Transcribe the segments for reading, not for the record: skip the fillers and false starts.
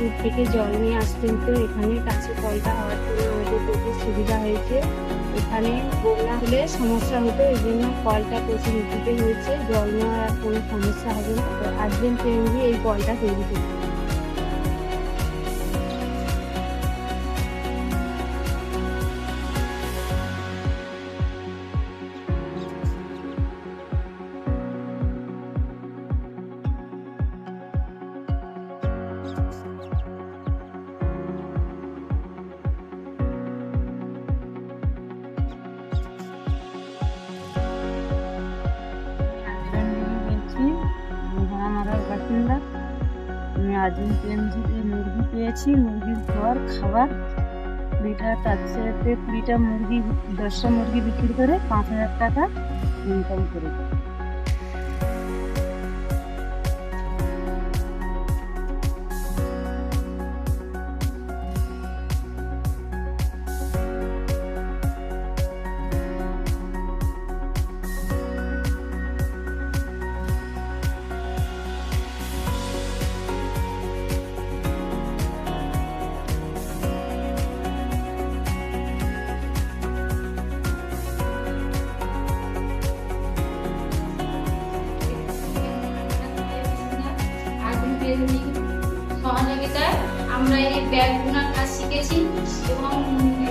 দূর থেকে জল নিয়ে আসতেন, তো এখানে কাছে কলটা হওয়ার জন্য আমাদের প্রচুর সুবিধা হয়েছে। এখানে বন্যা হলে সমস্যা হতো, এই জন্য কলটা প্রচুর উঁচুতে হয়েছে, জল নেওয়ার আর কোনো সমস্যা হবে না। তো আর্জেন্ট ট্রেনজি এই কলটা তৈরি করছে। বাসিন্দা, আমি আর্জেন্ট ট্রেনজিতে মুরগি পেয়েছি, মুরগির ঘর খাবার 20টা তাছাড়াতে 20টা মুরগি 10টা মুরগি বিক্রি করে 5,000 টাকা ইনকাম করেছি। সহযোগিতায় আমরা এই ব্যাগ বোনার কাজ শিখেছি এবং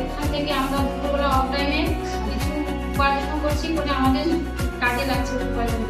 এখান থেকে আমরা দুপুরবেলা অফ টাইমে কিছু উপার্জন করছি, করে আমাদের কাজে লাগছে উপার্জন।